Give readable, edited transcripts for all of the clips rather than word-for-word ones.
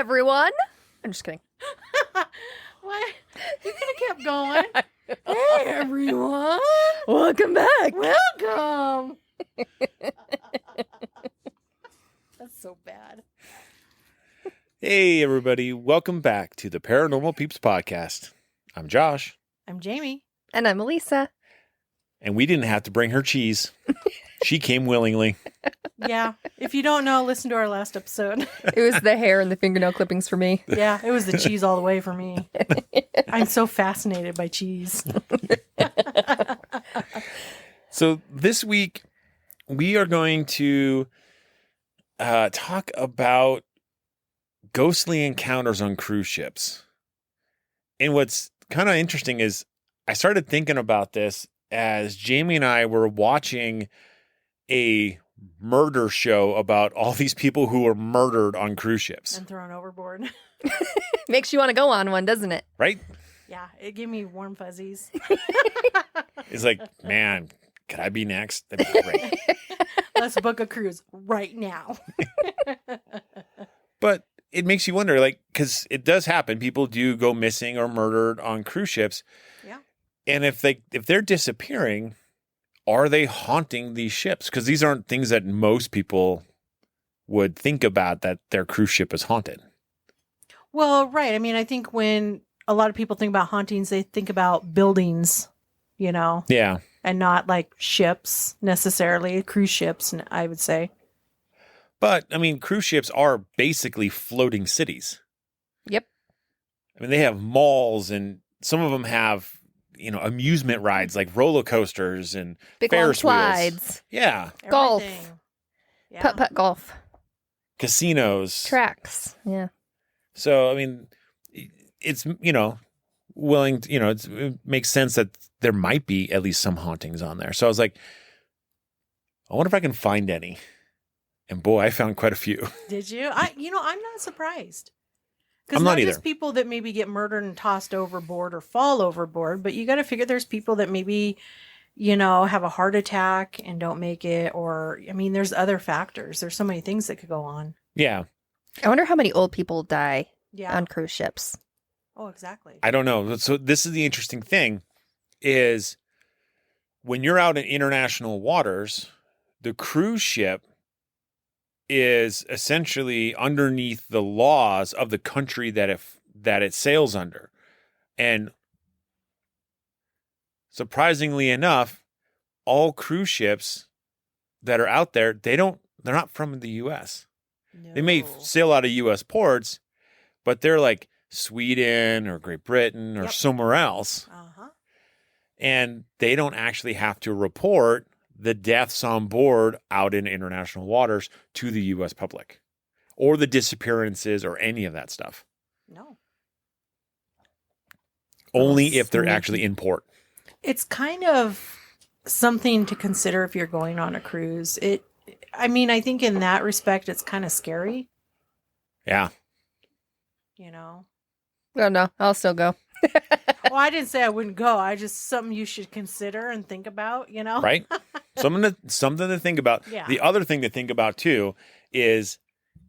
everyone. I'm just kidding. What? You could have kept going. Hey, everyone. Welcome back. Welcome. That's so bad. Hey, everybody. Welcome back to the Paranormal Peeps podcast. I'm Josh. I'm Jamie. And I'm Elisa. And we didn't have to bring her cheese. She came willingly. Yeah. If you don't know, listen to our last episode. It was the hair and the fingernail clippings for me. Yeah, it was the cheese all the way for me. I'm so fascinated by cheese. So this week, we are going to talk about ghostly encounters on cruise ships. And what's kind of interesting is I started thinking about this as Jamie and I were watching a murder show about all these people who were murdered on cruise ships. And thrown overboard. Makes you want to go on one, doesn't it? Right? Yeah, it gave me warm fuzzies. It's like, man, could I be next? That'd be great. Let's book a cruise right now. But it makes you wonder, like, because it does happen. People do go missing or murdered on cruise ships. Yeah. And if they're disappearing, are they haunting these ships? Because these aren't things that most people would think about, that their cruise ship is haunted. Well, right. I mean, I think when a lot of people think about hauntings, they think about buildings, you know, Yeah. and not like ships necessarily, cruise ships, I would say. But, I mean, cruise ships are basically floating cities. Yep. I mean, they have malls, and some of them have, amusement rides like roller coasters and Big long Ferris wheels. slides. Yeah. Golf. Everything. Yeah. Putt-putt golf. Casinos. Tracks. Yeah. So, I mean, it's, willing to, it makes sense that there might be at least some hauntings on there. So I was like, I wonder if I can find any. And boy, I found quite a few. Did you? I'm not surprised. Because I'm not not either. just people that maybe get murdered and tossed overboard or fall overboard, but you got to figure there's people that maybe, have a heart attack and don't make it. Or, I mean, there's other factors. There's so many things that could go on. Yeah. I wonder how many old people die Yeah. on cruise ships. Oh, exactly. I don't know. So this is the interesting thing is when you're out in international waters, the cruise ship is essentially underneath the laws of the country that it sails under. And surprisingly enough, all cruise ships that are out there, they're not from the US. They may No. sail out of US ports, but they're like Sweden or Great Britain or Yep. somewhere else. Uh-huh. And they don't actually have to report the deaths on board out in international waters to the U.S. public or the disappearances or any of that stuff. No. Only if they're sneaky. actually in port. It's kind of something to consider if you're going on a cruise. I think in that respect, it's kind of scary, Yeah. Oh, no. I'll still go. Well, I didn't say I wouldn't go. I just something you should consider and think about, Right? Something to think about. Yeah. The other thing to think about too is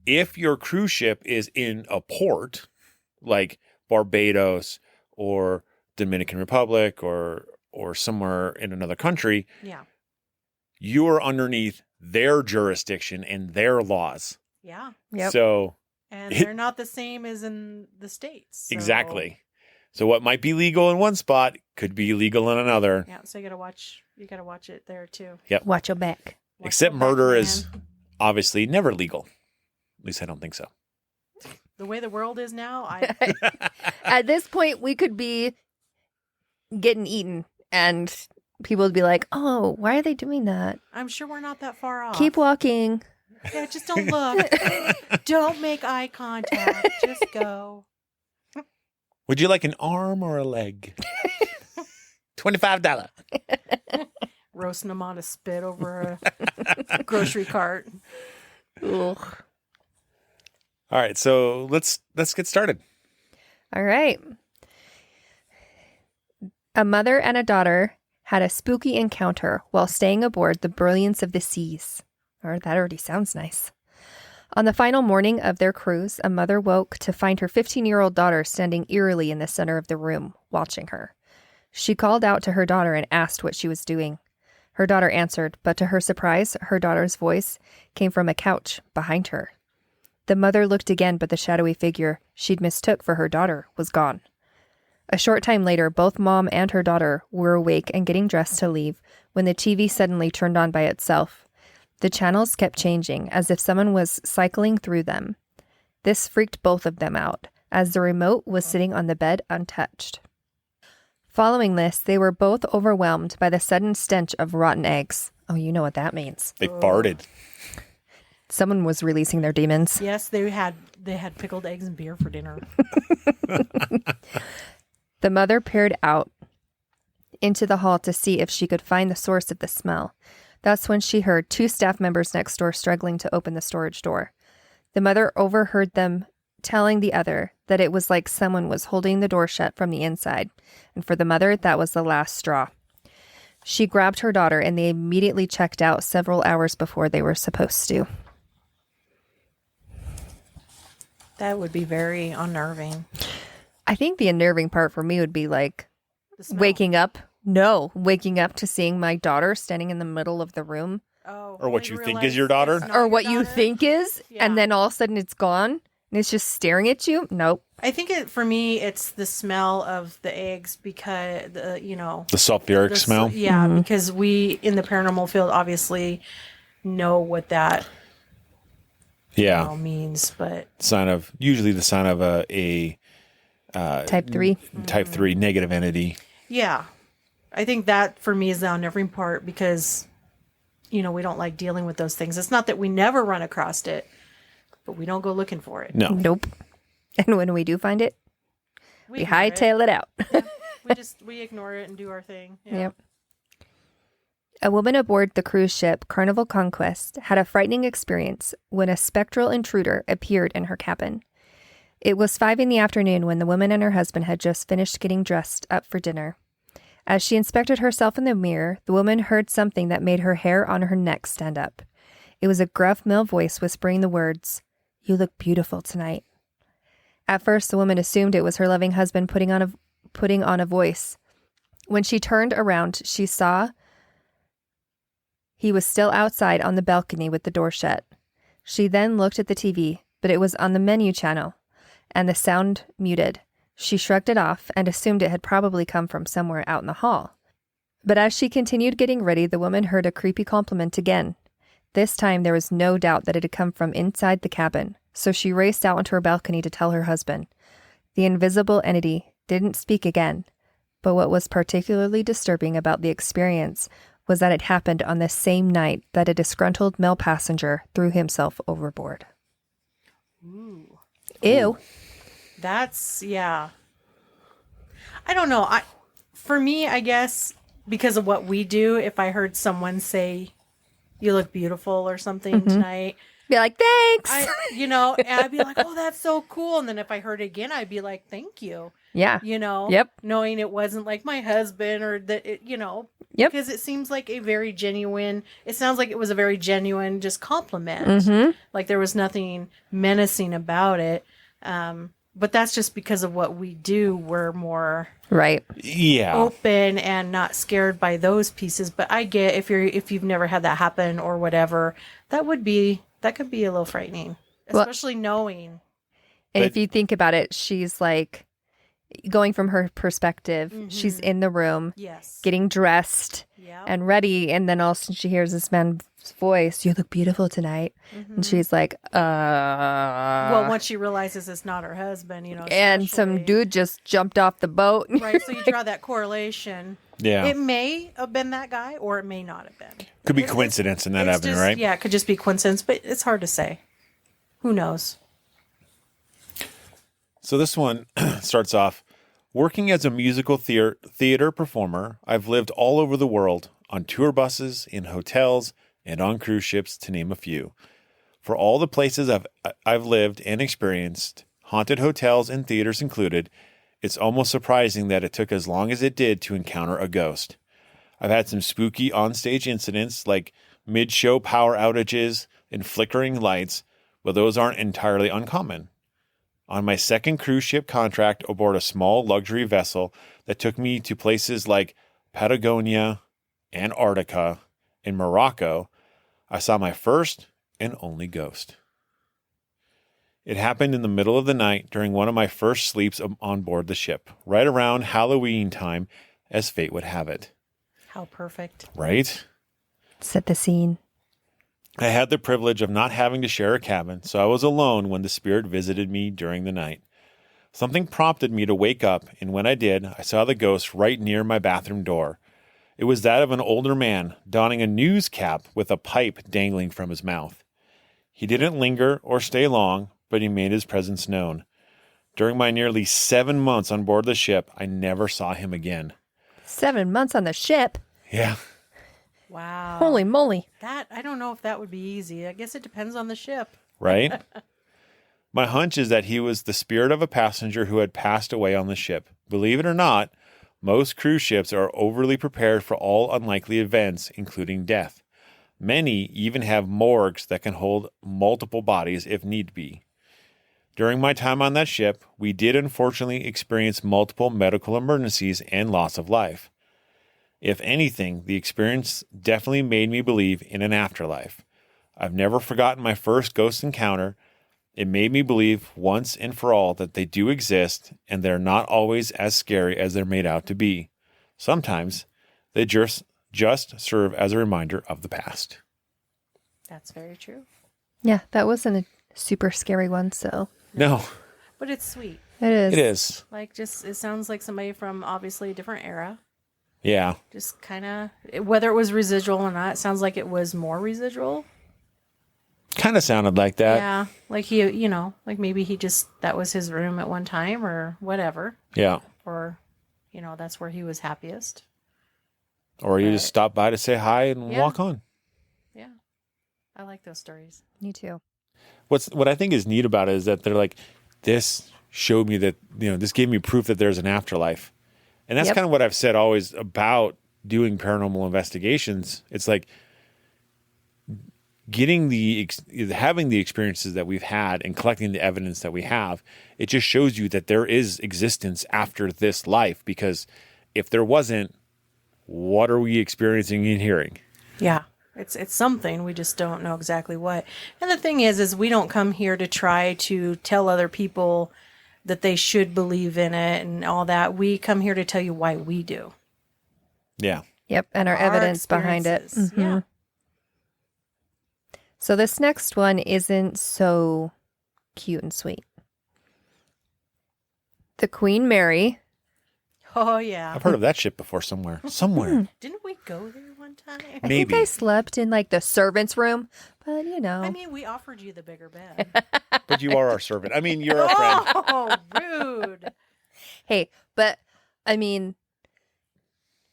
if your cruise ship is in a port like Barbados or Dominican Republic or somewhere in another country, Yeah. you are underneath their jurisdiction and their laws. Yeah. Yep. So And they're not the same as in the States. so- exactly. So what might be legal in one spot could be illegal in another. Yeah. So you gotta watch it there too. Watch your back. Watch Except the back, murder man. is obviously never legal. At least I don't think so. The way the world is now, At this point, we could be getting eaten and people would be like, oh, why are they doing that? I'm sure we're not that far off. Keep walking. Yeah, just don't look. Don't make eye contact. Just go. Would you like an arm or a leg? $25. Roasting them on a spit over a grocery cart. Ugh. All right, so let's get started. All right. A mother and a daughter had a spooky encounter while staying aboard the Brilliance of the Seas. Or that already sounds nice. On the final morning of their cruise, a mother woke to find her 15-year-old daughter standing eerily in the center of the room, watching her. She called out to her daughter and asked what she was doing. Her daughter answered, but to her surprise, her daughter's voice came from a couch behind her. The mother looked again, but the shadowy figure she'd mistook for her daughter was gone. A short time later, both mom and her daughter were awake and getting dressed to leave when the TV suddenly turned on by itself. The channels kept changing, as if someone was cycling through them. This freaked both of them out, as the remote was sitting on the bed untouched. Following this, they were both overwhelmed by the sudden stench of rotten eggs. Oh, you know what that means. They farted. Someone was releasing their demons. Yes, they had pickled eggs and beer for dinner. The mother peered out into the hall to see if she could find the source of the smell. That's when she heard 2 staff members next door struggling to open the storage door. The mother overheard them telling the other that it was like someone was holding the door shut from the inside, and for the mother, that was the last straw. She grabbed her daughter, and they immediately checked out several hours before they were supposed to. That would be very unnerving. I think the unnerving part for me would be like The smell. waking up to seeing my daughter standing in the middle of the room, Oh, Or what when you think realize is your daughter? it's not or your what you daughter. think is, Yeah. and then all of a sudden it's gone and it's just staring at you. Nope. I think for me, it's the smell of the eggs because The sulfuric smell. Yeah, because we in the paranormal field obviously know what that Yeah. means, but Usually the sign of a Type 3. type 3 negative entity. yeah, I think that for me is the unnerving part because we don't like dealing with those things. It's not that we never run across it, but we don't go looking for it. No. Nope. And when we do find it, we ignore it. hightail it out. We ignore it and do our thing. Yeah. Yep. A woman aboard the cruise ship Carnival Conquest had a frightening experience when a spectral intruder appeared in her cabin. It was 5 p.m. when the woman and her husband had just finished getting dressed up for dinner. As she inspected herself in the mirror, the woman heard something that made her hair on her neck stand up. It was a gruff male voice whispering the words, "You look beautiful tonight." At first, the woman assumed it was her loving husband putting on a voice. When she turned around, she saw he was still outside on the balcony with the door shut. She then looked at the TV, but it was on the menu channel, and the sound muted. She shrugged it off and assumed it had probably come from somewhere out in the hall. But as she continued getting ready, the woman heard a creepy compliment again. This time there was no doubt that it had come from inside the cabin, so she raced out onto her balcony to tell her husband. The invisible entity didn't speak again, but what was particularly disturbing about the experience was that it happened on the same night that a disgruntled male passenger threw himself overboard. Ooh. Ew. That's I don't know. For me, I guess because of what we do, if I heard someone say, "You look beautiful" or something tonight, Be like, thanks. and I'd be like, "Oh, that's so cool." And then if I heard it again, I'd be like, "Thank you." Yeah. Yep. Knowing it wasn't like my husband or that it, Yep. because it seems like it sounds like it was a very genuine just compliment. Like there was nothing menacing about it. But that's just because of what we do. We're more Right. Yeah. open and not scared by those pieces. But I get if you've never had that happen or whatever, that could be a little frightening, Well- especially knowing. And But- if you think about it, she's like, going from her perspective, she's in the room, Yes. getting dressed Yeah. and ready, and then all of a sudden she hears this man's voice, "You look beautiful tonight." And she's like, Well, once she realizes it's not her husband, and some especially- dude just jumped off the boat. Right, so you draw that correlation. Yeah. It may have been that guy, or it may not have been. Could be It's- coincidence in that it's happening, just- right? Yeah, it could just be coincidence, but it's hard to say. Who knows? So this one starts off, working as a musical theater performer, I've lived all over the world, on tour buses, in hotels, and on cruise ships, to name a few. For all the places I've lived and experienced, haunted hotels and theaters included, it's almost surprising that it took as long as it did to encounter a ghost. I've had some spooky onstage incidents like mid-show power outages and flickering lights, but those aren't entirely uncommon. On my second cruise ship contract aboard a small luxury vessel that took me to places like Patagonia, Antarctica, and Morocco, I saw my first and only ghost. It happened in the middle of the night during one of my first sleeps on board the ship, right around Halloween time, as fate would have it. How perfect. Right? Set the scene. I had the privilege of not having to share a cabin, so I was alone when the spirit visited me during the night. Something prompted me to wake up, and when I did, I saw the ghost right near my bathroom door. It was that of an older man, donning a news cap with a pipe dangling from his mouth. He didn't linger or stay long, but he made his presence known. During my nearly 7 months on board the ship, I never saw him again. 7 months on the ship? Yeah. Wow. Holy moly. That, I don't know if that would be easy. I guess it depends on the ship. Right? My hunch is that he was the spirit of a passenger who had passed away on the ship. Believe it or not, most cruise ships are overly prepared for all unlikely events, including death. Many even have morgues that can hold multiple bodies if need be. During my time on that ship, we did unfortunately experience multiple medical emergencies and loss of life. If anything, the experience definitely made me believe in an afterlife. I've never forgotten my first ghost encounter. It made me believe once and for all that they do exist and they're not always as scary as they're made out to be. Sometimes they just serve as a reminder of the past. That's very true. Yeah, that wasn't a super scary one, so No, But it's sweet. it is. it is. Like, just, it sounds like somebody from obviously a different era. Yeah. Just kind of, whether it was residual or not, it sounds like it was more residual. Kind of sounded like that. Yeah. Like he, you know, like maybe he just, that was his room at one time or whatever. Yeah. Or, you know, that's where he was happiest. Or you just stop by to say hi and Yeah. walk on. Yeah. I like those stories. Me too. What I think is neat about it is that they're like, this showed me that, you know, this gave me proof that there's an afterlife. And that's Yep. kind of what I've said always about doing paranormal investigations. It's like having the experiences that we've had and collecting the evidence that we have. It just shows you that there is existence after this life, because if there wasn't, what are we experiencing and hearing? Yeah. It's something. We just don't know exactly what. And the thing is we don't come here to try to tell other people that they should believe in it and all that. We come here to tell you why we do. Yeah. Yep, and our evidence behind it. experiences. Mhm. Yeah. So this next one isn't so cute and sweet. The Queen Mary. Oh, yeah. I've heard of that ship before somewhere. Somewhere. Didn't we go there one time? I Maybe. think I slept in like the servant's room, but you know. I mean, we offered you the bigger bed. But you are our servant. I mean, you're a friend. Oh, rude. Hey, but I mean,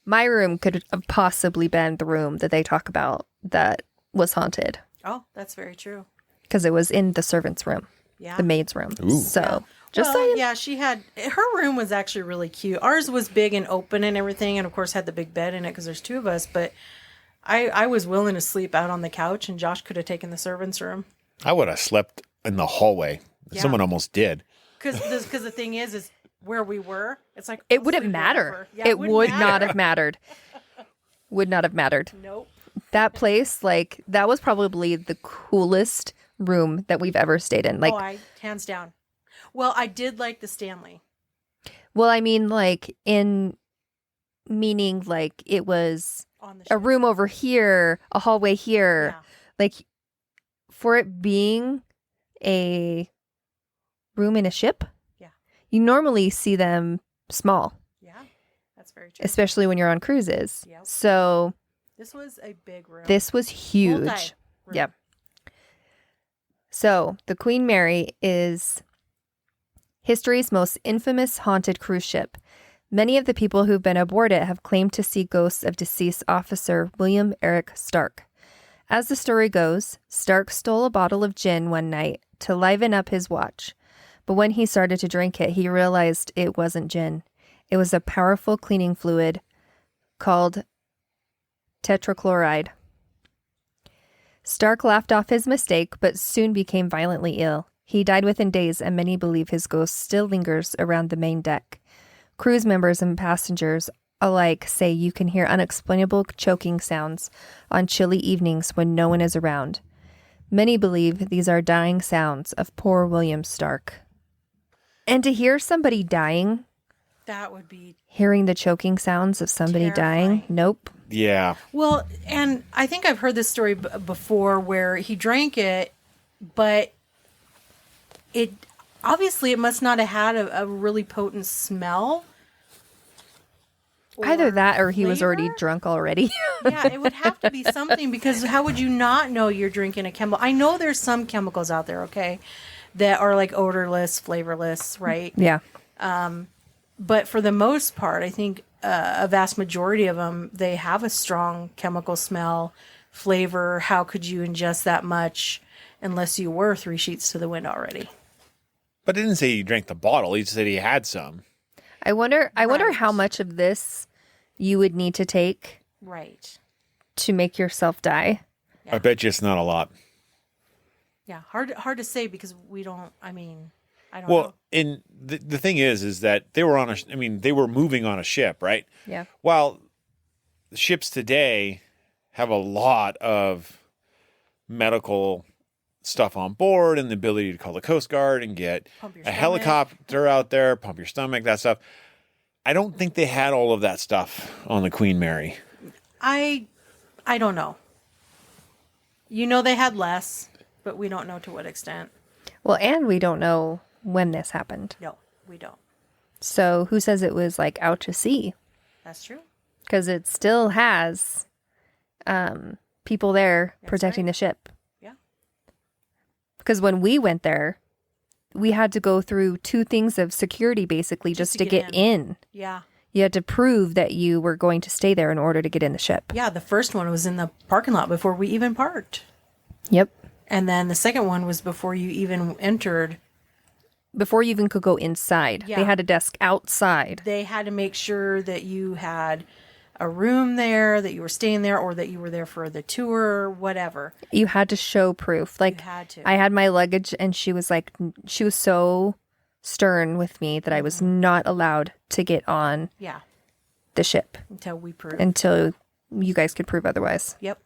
my room could have possibly been the room that they talk about that was haunted Oh, that's very true. because it was in the servant's room, Yeah. the maid's room. Ooh. So just well, saying. yeah, she had, her room was actually really cute. Ours was big and open and everything, and of course had the big bed in it because there's two of us, but I was willing to sleep out on the couch, and Josh could have taken the servant's room. I would have slept in the hallway. Yeah. Someone almost did. Because the thing is where we were, it's like, It let's wouldn't sleep matter. wherever. Yeah, It wouldn't would matter. not have mattered. Would not have mattered. Nope. That place, like, that was probably the coolest room that we've ever stayed in. Like, Hands down. Well, I did like the Stanley. well, I mean, like, in meaning, like, it was On the a ship. room over here, a hallway here. Yeah. Like, for it being a room in a ship, Yeah. you normally see them small, Yeah. That's very true. especially when you're on cruises. Yep. So This was a big room. this was huge. Multi-room. Yep. So the Queen Mary is history's most infamous haunted cruise ship. Many of the people who've been aboard it have claimed to see ghosts of deceased officer William Eric Stark. As the story goes, Stark stole a bottle of gin one night to liven up his watch. But when he started to drink it, he realized it wasn't gin. It was a powerful cleaning fluid called tetrachloride. Stark laughed off his mistake, but soon became violently ill. He died within days, and many believe his ghost still lingers around the main deck. Cruise members and passengers alike say you can hear unexplainable choking sounds on chilly evenings when no one is around. Many believe these are dying sounds of poor William Stark. And to hear somebody dying, That would be hearing the choking sounds of somebody dying, terrifying. nope. Yeah. Well, and I think I've heard this story before where he drank it, but it obviously it must not have had a really potent smell. Either or that or he was already flavor. drunk already. Yeah, it would have to be something because how would you not know you're drinking a chemical? I know there's some chemicals out there, okay, that are like odorless, flavorless, right? Yeah. But for the most part, I think a vast majority of them, they have a strong chemical smell, flavor. How could you ingest that much unless you were 3 sheets to the wind already? But it didn't say he drank the bottle. He said he had some. I wonder Right. how much of this you would need to take Right. to make yourself die. I bet you it's not a lot. Yeah. Hard to say because we don't, I mean, I don't Well, know. and the thing is that they were on they were moving on a ship, right? Yeah. While the ships today have a lot of medical stuff on board and the ability to call the Coast Guard and get Pump your a stomach. helicopter out there, pump your stomach, that stuff. I don't think they had all of that stuff on the Queen Mary. I don't know. You know they had less, but we don't know to what extent. Well, and we don't know when this happened. No, we don't. So who says it was like out to sea? That's true. Because it still has people there That's protecting right. the ship. Yeah. Because when we went there, we had to go through 2 things of security basically just to get in. Yeah. You had to prove that you were going to stay there in order to get in the ship. Yeah, the first one was in the parking lot before we even parked. Yep. And then the second one was before you even entered. Before you even could go inside, Yeah. they had a desk outside. They had to make sure that you had a room there, that you were staying there, or that you were there for the tour, whatever. You had to show proof. Like, You had to. I had my luggage, and she was so stern with me that I was not allowed to get on Yeah, the ship until we proved. until you guys could prove otherwise. Yep.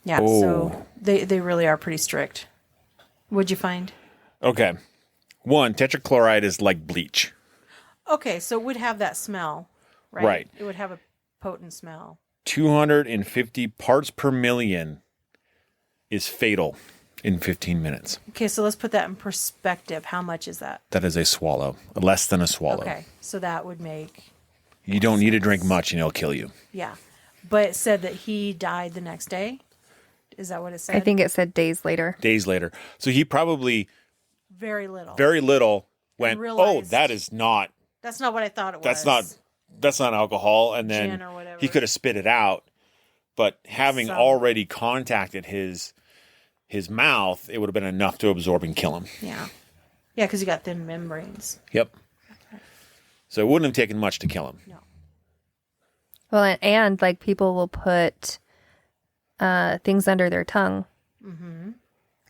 Yeah, Oh. so they really are pretty strict. What'd you find? Okay. 1, tetrachloride is like bleach. Okay, so it would have that smell, right? Right. It would have a potent smell. 250 parts per million is fatal in 15 minutes. Okay, so let's put that in perspective. How much is that? That is a swallow, less than a swallow. Okay, so that would make, You don't need to drink much and it'll kill you. yeah. But it said that he died the next day. Is that what it said? I think it said days later. Days later. So he probably very little. very little went, realized- that is not, That's not what I thought it was. that's not alcohol. And then Gin or whatever. he could have spit it out. But having Some. already contacted his mouth, it would have been enough to absorb and kill him. Yeah. Yeah, because you got thin membranes. Yep. So it wouldn't have taken much to kill him. No. Well, and like people will put things under their tongue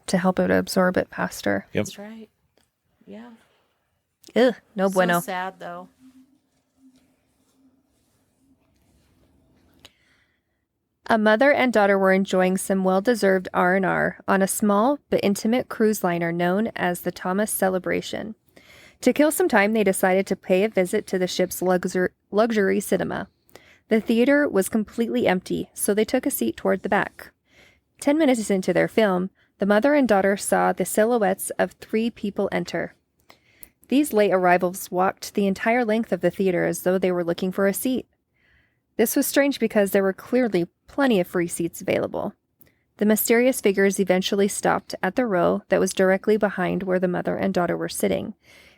to help it absorb it faster. Yep. That's right. Yeah. Ugh, no bueno. So sad, though. A mother and daughter were enjoying some well-deserved R&R on a small but intimate cruise liner known as the Thomas Celebration. To kill some time, they decided to pay a visit to the ship's luxury cinema. The theater was completely empty, so they took a seat toward the back. 10 minutes into their film, the mother and daughter saw the silhouettes of 3 people enter. These late arrivals walked the entire length of the theater as though they were looking for a seat. This was strange because there were clearly plenty of free seats available. The mysterious figures eventually stopped at the row that was directly behind where the mother and daughter were sitting.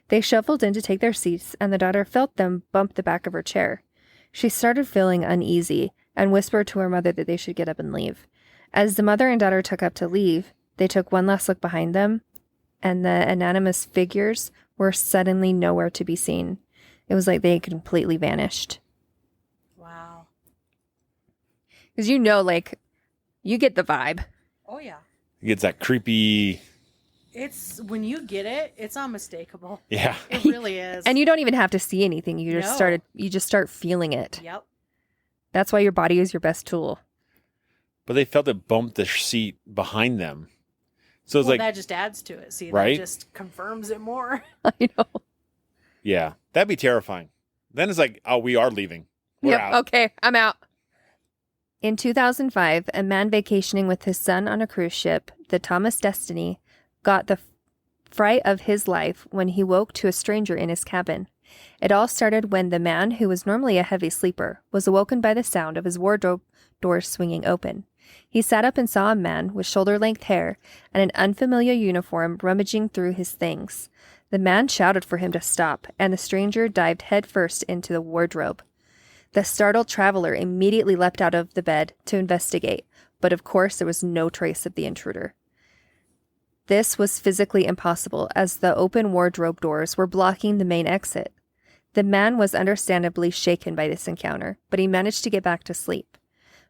They shuffled in to take their seats, and the daughter felt them bump the back of her chair. She started feeling uneasy and whispered to her mother that they should get up and leave. As the mother and daughter took up to leave, they took one last look behind them, and the anonymous figures were suddenly nowhere to be seen. It was like they had completely vanished. Wow. Because you know, like, You get the vibe. Oh yeah. It gets that creepy. It's when you get it, it's unmistakable. Yeah. It really is. And you don't even have to see anything. You just No. start feeling it. Yep. That's why your body is your best tool. But they felt it bumped the seat behind them. So it's Well, like, that just adds to it. See, Right? that just confirms it more. I know. yeah, that'd be terrifying. Then it's like, oh, we are leaving. We're Yep. out. Okay, I'm out. In 2005, a man vacationing with his son on a cruise ship, the Thomas Destiny, got the fright of his life when he woke to a stranger in his cabin. It all started when the man, who was normally a heavy sleeper, was awoken by the sound of his wardrobe doors swinging open. He sat up and saw a man with shoulder-length hair and an unfamiliar uniform rummaging through his things. The man shouted for him to stop, and the stranger dived headfirst into the wardrobe. The startled traveler immediately leapt out of the bed to investigate, but of course there was no trace of the intruder. This was physically impossible, as the open wardrobe doors were blocking the main exit. The man was understandably shaken by this encounter, but he managed to get back to sleep.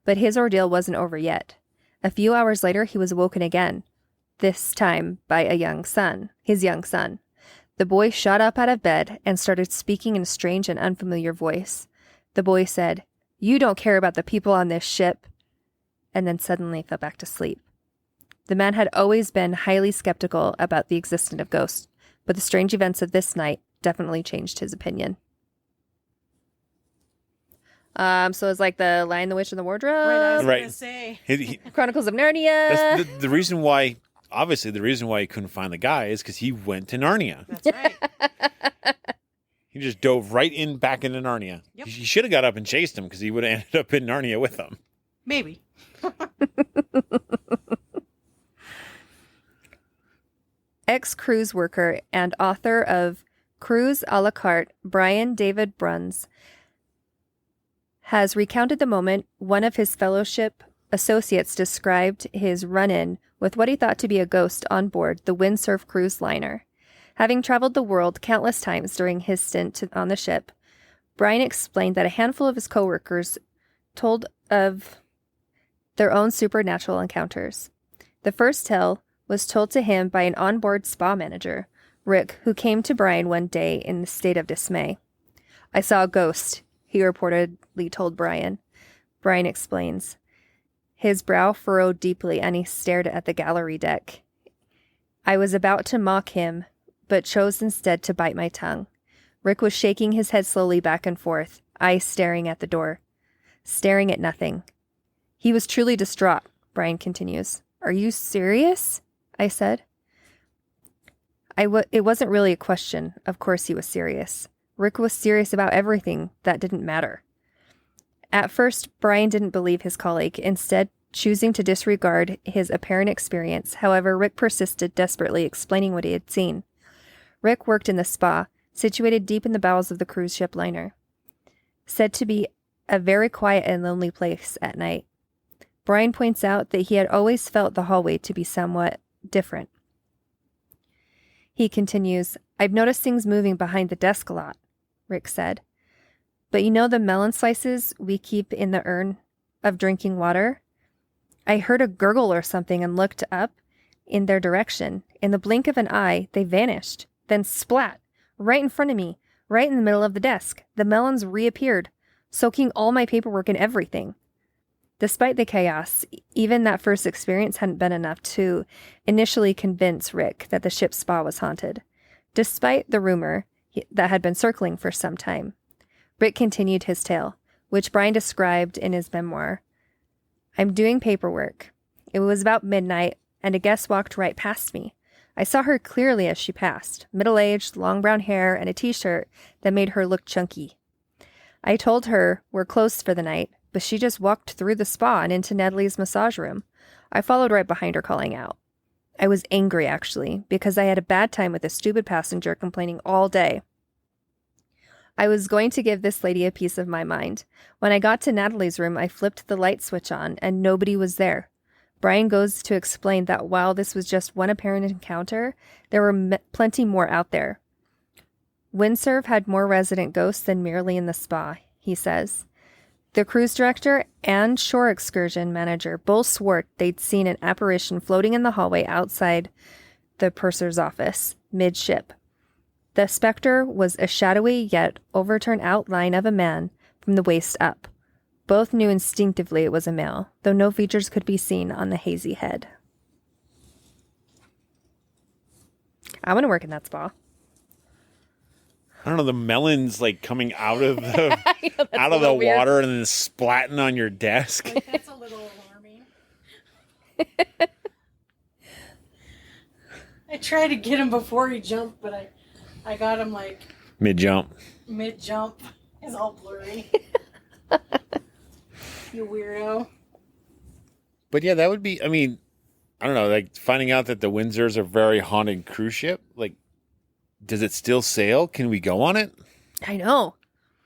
But his ordeal wasn't over yet. A few hours later, he was woken again, this time by his young son. The boy shot up out of bed and started speaking in a strange and unfamiliar voice. The boy said, "You don't care about the people on this ship," and then suddenly fell back to sleep. The man had always been highly skeptical about the existence of ghosts, but the strange events of this night definitely changed his opinion. So it's like the Lion, the Witch, and the Wardrobe. Right, I was Right. gonna say. Chronicles of Narnia. That's the reason why, obviously, the reason why he couldn't find the guy is because he went to Narnia. That's right. He just dove right back into Narnia. Yep. He should have got up and chased him because he would have ended up in Narnia with him. Maybe. Ex-cruise worker and author of Cruise a la carte, Brian David Bruns, has recounted the moment one of his fellowship associates described his run-in with what he thought to be a ghost on board the windsurf cruise liner. Having traveled the world countless times during his stint on the ship, Brian explained that a handful of his coworkers told of their own supernatural encounters. The first tale was told to him by an onboard spa manager, Rick, who came to Brian one day in a state of dismay. "I saw a ghost," he reportedly told Brian. Brian explains. His brow furrowed deeply and he stared at the gallery deck. "I was about to mock him, but chose instead to bite my tongue." Rick was shaking his head slowly back and forth, eyes staring at the door, staring at nothing. "He was truly distraught," Brian continues. "Are you serious?" I said. It wasn't really a question. Of course he was serious. Rick was serious about everything that didn't matter. At first, Brian didn't believe his colleague, instead choosing to disregard his apparent experience. However, Rick persisted, desperately explaining what he had seen. Rick worked in the spa, situated deep in the bowels of the cruise ship liner, said to be a very quiet and lonely place at night. Brian points out that he had always felt the hallway to be somewhat different. He continues, "I've noticed things moving behind the desk a lot," Rick said. "But you know the melon slices we keep in the urn of drinking water? I heard a gurgle or something and looked up in their direction. In the blink of an eye, they vanished. Then splat, right in front of me, right in the middle of the desk. The melons reappeared, soaking all my paperwork and everything." Despite the chaos, even that first experience hadn't been enough to initially convince Rick that the ship's spa was haunted, despite the rumor that had been circling for some time. Rick continued his tale, which Brian described in his memoir. "I'm doing paperwork. It was about midnight, and a guest walked right past me. I saw her clearly as she passed, middle-aged, long brown hair, and a t-shirt that made her look chunky. I told her we're closed for the night, but she just walked through the spa and into Natalie's massage room. I followed right behind her, calling out. I was angry, actually, because I had a bad time with a stupid passenger complaining all day. I was going to give this lady a piece of my mind. When I got to Natalie's room, I flipped the light switch on, and nobody was there." Brian goes to explain that while this was just one apparent encounter, there were plenty more out there. Windsurf had more resident ghosts than merely in the spa, he says. The cruise director and shore excursion manager both swore they'd seen an apparition floating in the hallway outside the purser's office, midship. The specter was a shadowy yet overturned outline of a man from the waist up. Both knew instinctively it was a male, though no features could be seen on the hazy head. I want to work in that spa. I don't know, the melons like coming out of the out of the weird. water and then splatting on your desk. Like, that's a little alarming. I tried to get him before he jumped, but I got him like Mid jump. mid-jump. It's all blurry. You weirdo. But yeah, that would be, I mean, I don't know, like finding out that the Windsors are a very haunted cruise ship. Like, does it still sail? Can we go on it? I know.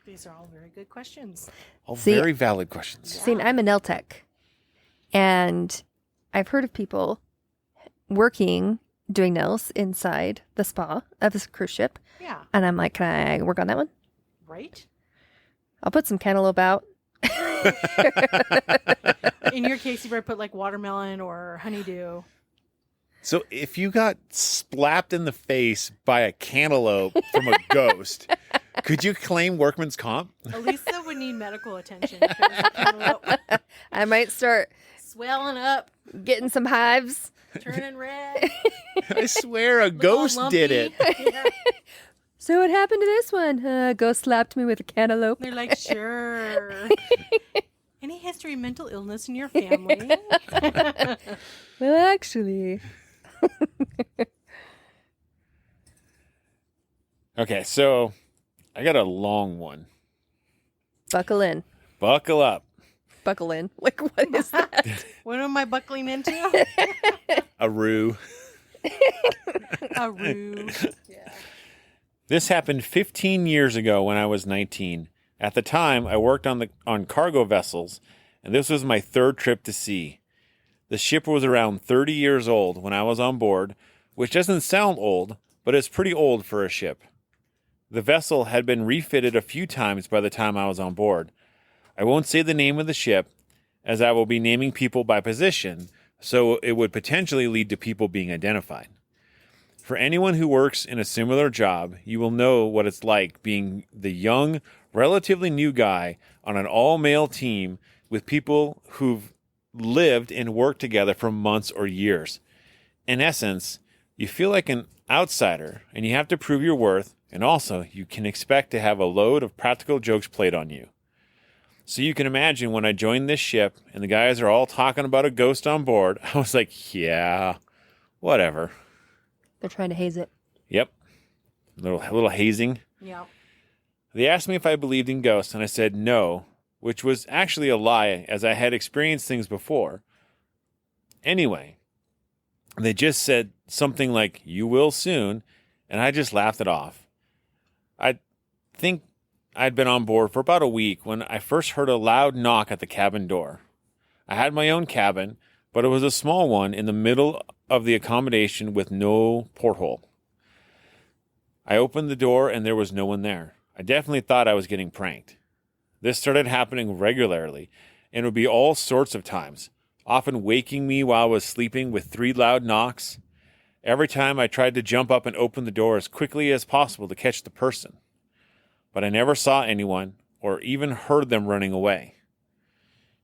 These are all very good questions. All See- very valid questions. See, I'm a nail tech, and I've heard of people doing nails inside the spa of this cruise ship, Yeah. and I'm like, can I work on that one? Right? I'll put some cantaloupe out. In your case, you better put like watermelon or honeydew. So if you got slapped in the face by a cantaloupe from a ghost, could you claim workman's comp? Elisa would need medical attention. If it was a cantaloupe. I might start Swelling up, getting some hives. turning red. I swear a look all ghost did it. lumpy. Yeah. So what happened to this one? Ghost slapped me with a cantaloupe. They're like, sure. Any history of mental illness in your family? Well, actually, Okay, so I got a long one. buckle in. Buckle up. Buckle in. Like, what is that? What am I buckling into? A rue. A rube. Yeah. This happened 15 years ago when I was 19. At the time, I worked on cargo vessels, and this was my third trip to sea. The ship was around 30 years old when I was on board, which doesn't sound old, but it's pretty old for a ship. The vessel had been refitted a few times by the time I was on board. I won't say the name of the ship, as I will be naming people by position, so it would potentially lead to people being identified. For anyone who works in a similar job, you will know what it's like being the young, relatively new guy on an all-male team with people who've lived and worked together for months or years. In essence, you feel like an outsider and you have to prove your worth, and also you can expect to have a load of practical jokes played on you. So you can imagine when I joined this ship and the guys are all talking about a ghost on board, I was like, yeah, whatever. They're trying to haze it. Yep. A little hazing. Yeah. They asked me if I believed in ghosts, and I said no, which was actually a lie, as I had experienced things before. Anyway, they just said something like, "You will soon," and I just laughed it off. I think I'd been on board for about a week when I first heard a loud knock at the cabin door. I had my own cabin, but it was a small one in the middle of the accommodation with no porthole. I opened the door and there was no one there. I definitely thought I was getting pranked. This started happening regularly, and it would be all sorts of times, often waking me while I was sleeping with 3 loud knocks. Every time I tried to jump up and open the door as quickly as possible to catch the person. But I never saw anyone or even heard them running away.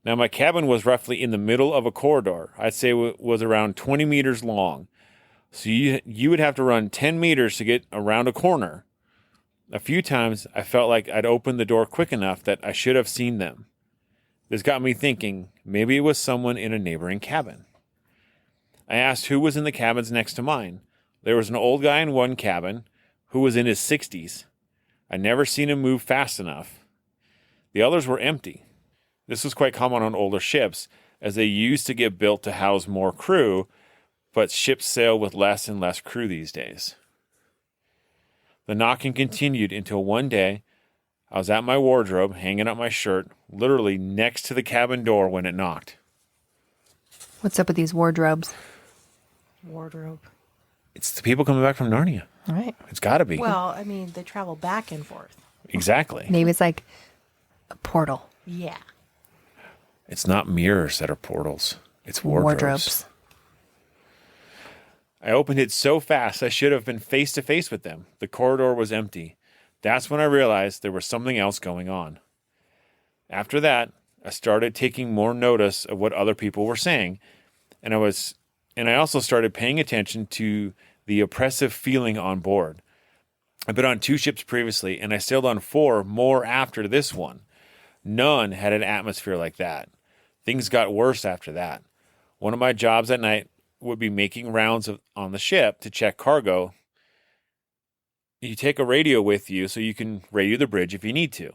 Now, my cabin was roughly in the middle of a corridor. I'd say it was around 20 meters long. So you would have to run 10 meters to get around a corner. A few times I felt like I'd opened the door quick enough that I should have seen them. This got me thinking maybe it was someone in a neighboring cabin. I asked who was in the cabins next to mine. There was an old guy in one cabin who was in his 60s. I'd never seen him move fast enough. The others were empty. This was quite common on older ships, as they used to get built to house more crew, but ships sail with less and less crew these days. The knocking continued until one day I was at my wardrobe, hanging up my shirt, literally next to the cabin door when it knocked. What's up with these wardrobes? Wardrobe. It's the people coming back from Narnia. All right. It's got to be. Well, I mean, they travel back and forth. Exactly. Maybe it's like a portal. Yeah. It's not mirrors that are portals. It's wardrobes. I opened it so fast I should have been face to face with them. The corridor was empty. That's when I realized there was something else going on. After that, I started taking more notice of what other people were saying, and I also started paying attention to the oppressive feeling on board. I've been on 2 ships previously, and I sailed on 4 more after this one. None had an atmosphere like that. Things got worse after that. One of my jobs at night would be making rounds on the ship to check cargo. You take a radio with you so you can radio the bridge if you need to.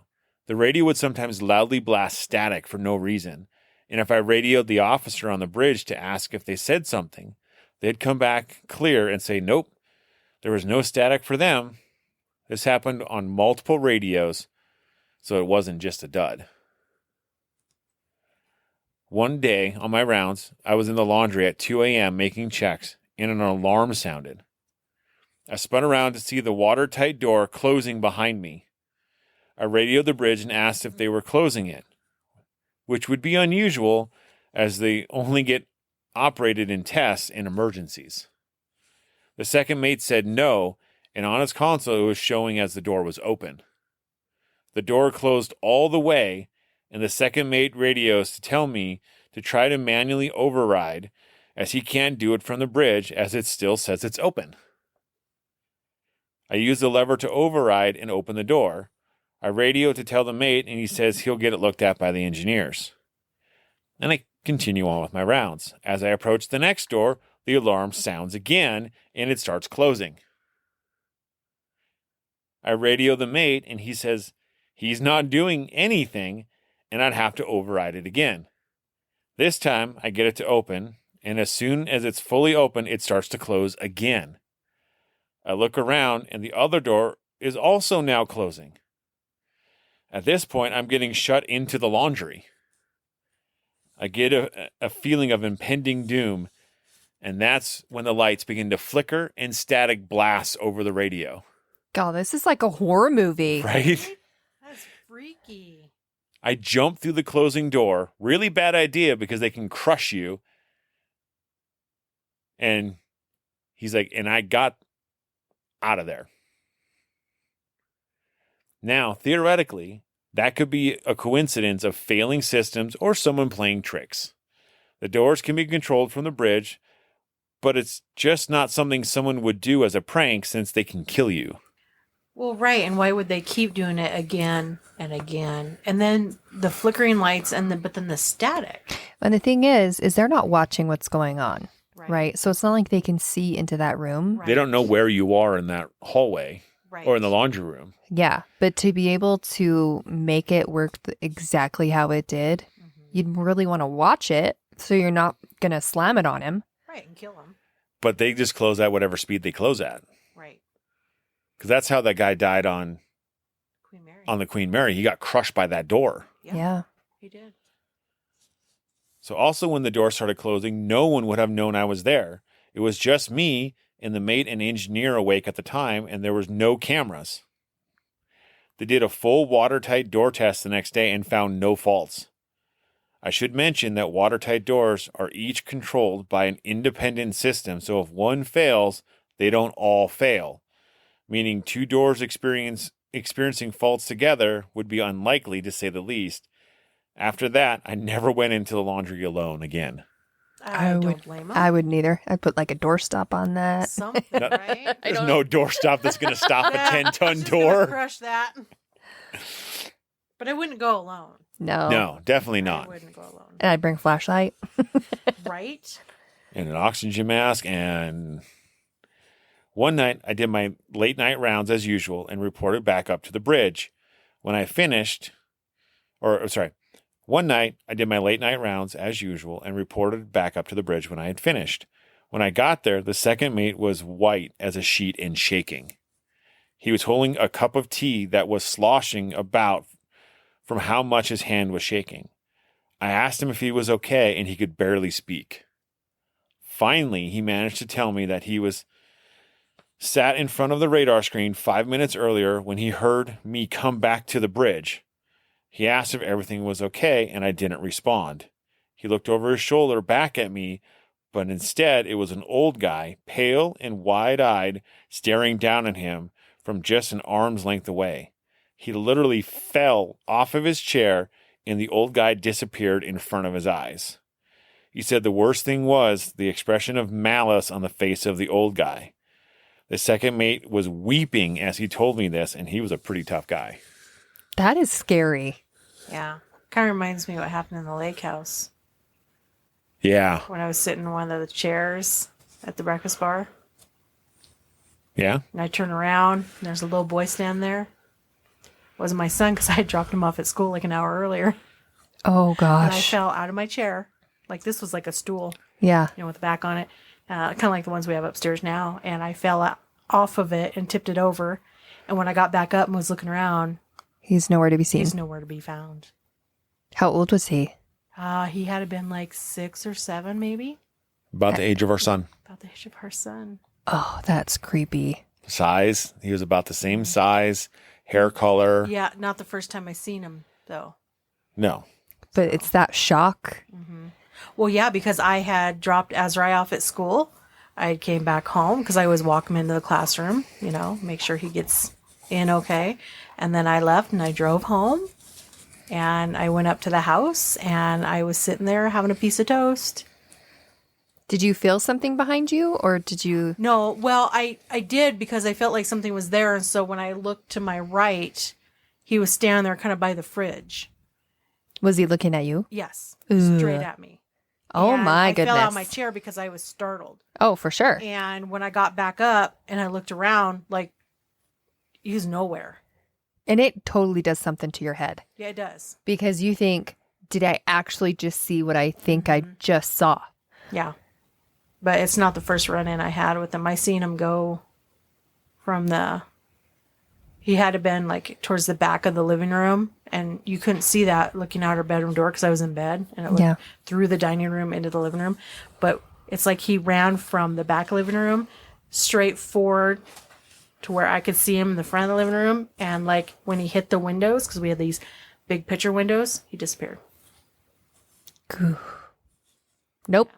The radio would sometimes loudly blast static for no reason, and if I radioed the officer on the bridge to ask if they said something, they'd come back clear and say, nope, there was no static for them. This happened on multiple radios, so it wasn't just a dud. One day on my rounds, I was in the laundry at 2 a.m. making checks, and an alarm sounded. I spun around to see the watertight door closing behind me. I radioed the bridge and asked if they were closing it, which would be unusual as they only get operated in tests and emergencies. The second mate said no, and on his console it was showing as the door was open. The door closed all the way, and the second mate radios to tell me to try to manually override, as he can't do it from the bridge as it still says it's open. I use the lever to override and open the door. I radio to tell the mate, and he says he'll get it looked at by the engineers. And I continue on with my rounds. As I approach the next door, the alarm sounds again, and it starts closing. I radio the mate, and he says he's not doing anything, and I'd have to override it again. This time, I get it to open, and as soon as it's fully open, it starts to close again. I look around, and the other door is also now closing. At this point, I'm getting shut into the laundry. I get a feeling of impending doom, and that's when the lights begin to flicker and static blasts over the radio. God, this is like a horror movie. Right? That's freaky. I jump through the closing door. Really bad idea because they can crush you. And he's like, and I got out of there. Now, theoretically, that could be a coincidence of failing systems or someone playing tricks. The doors can be controlled from the bridge, but it's just not something someone would do as a prank since they can kill you. Well, right. And why would they keep doing it again and again? And then the flickering lights but then the static. And the thing is they're not watching what's going on, right? So it's not like they can see into that room. Right. They don't know where you are in that hallway or in the laundry room. Yeah. But to be able to make it work exactly how it did, you'd really want to watch it so you're not going to slam it on him. Right. And kill him. But they just close at whatever speed they close at. Right. Because that's how that guy died on Queen Mary. the Queen Mary. He got crushed by that door. Yeah. He did. So also when the door started closing, no one would have known I was there. It was just me and the mate and engineer awake at the time, and there was no cameras. They did a full watertight door test the next day and found no faults. I should mention that watertight doors are each controlled by an independent system, so if one fails, they don't all fail, meaning 2 doors experiencing faults together would be unlikely, to say the least. After that, I never went into the laundry alone again. I don't blame him. I wouldn't either. I'd put like a doorstop on that. Something, right? There's no doorstop that's going to stop a Yeah, 10-ton just gonna door. Crush that. But I wouldn't go alone. No, definitely I not. wouldn't go alone. And I'd bring flashlight. Right? And an oxygen mask. And one night I did my late night rounds as usual and reported back up to the bridge. When I finished, one night I did my late night rounds as usual and reported back up to the bridge when I had finished. When I got there, the second mate was white as a sheet and shaking. He was holding a cup of tea that was sloshing about from how much his hand was shaking. I asked him if he was okay, and he could barely speak. Finally, he managed to tell me that he was sat in front of the radar screen 5 minutes earlier when he heard me come back to the bridge. He asked if everything was okay, and I didn't respond. He looked over his shoulder back at me, but instead it was an old guy, pale and wide-eyed, staring down at him from just an arm's length away. He literally fell off of his chair, and the old guy disappeared in front of his eyes. He said the worst thing was the expression of malice on the face of the old guy. The second mate was weeping as he told me this, and he was a pretty tough guy. That is scary. Yeah. Kind of reminds me of what happened in the lake house Yeah. when I was sitting in one of the chairs at the breakfast bar. Yeah? And I turn around, and there's a little boy standing there. It wasn't my son because I had dropped him off at school like an hour earlier. Oh, And I gosh. fell out of my chair. Like this was like a stool, Yeah. with the back on it. Kind of like the ones we have upstairs now. And I fell off of it and tipped it over. And when I got back up and was looking around, He's nowhere to be seen. he's nowhere to be found. How old was he? He had been like 6 or 7, maybe. About the age of our son. About the age of her son. Oh, that's creepy. Size. He was about the same size. Hair color. Yeah, not the first time I seen him, though. No. But it's that shock. Well, yeah, because I had dropped Azrai off at school. I came back home because I always walk him into the classroom, make sure he gets in okay. And then I left and I drove home. And I went up to the house and I was sitting there having a piece of toast. Did you feel something behind you or did you? No, well, I did because I felt like something was there. And so when I looked to my right, he was standing there kind of by the fridge. Was he looking at you? Yes, Ugh. straight at me. Oh, And my I goodness. fell out of my chair because I was startled. Oh, for sure. And when I got back up and I looked around, like, he was nowhere. And it totally does something to your head Yeah, it does. because you think, did I actually just see what I think I just saw? Yeah. But it's not the first run-in I had with him. I seen him go from he had to been like towards the back of the living room, and you couldn't see that looking out our bedroom door because I was in bed, and it looked Yeah. through the dining room into the living room. But it's like he ran from the back living room straight forward to where I could see him in the front of the living room, and like when he hit the windows, because we had these big picture windows, he disappeared. Nope.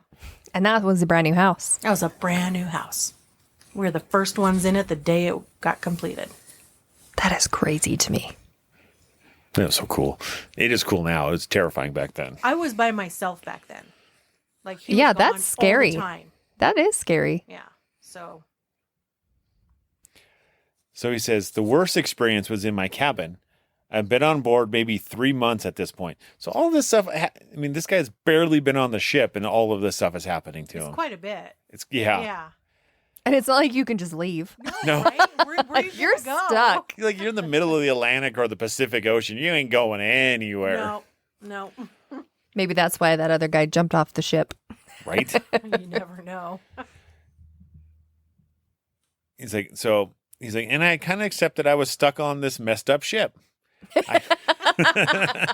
And that was a brand new house. That was a brand new house. We were the first ones in it the day it got completed. That is crazy to me. That was so cool. It is cool now. It was terrifying back then. I was by myself back then. Like he was Yeah, gone that's all the scary. time. That is scary. Yeah. So So he says, the worst experience was in my cabin. I've been on board maybe 3 months at this point. So all this stuff, this guy's barely been on the ship and all of this stuff is happening to it's him. quite a bit. Yeah. Yeah. And it's not like you can just leave. No. Right? Where you You're gonna go? stuck. Like you're in the middle of the Atlantic or the Pacific Ocean. You ain't going anywhere. No. Maybe that's why that other guy jumped off the ship. Right? You never know. He's like, and I kind of accepted I was stuck on this messed up ship. I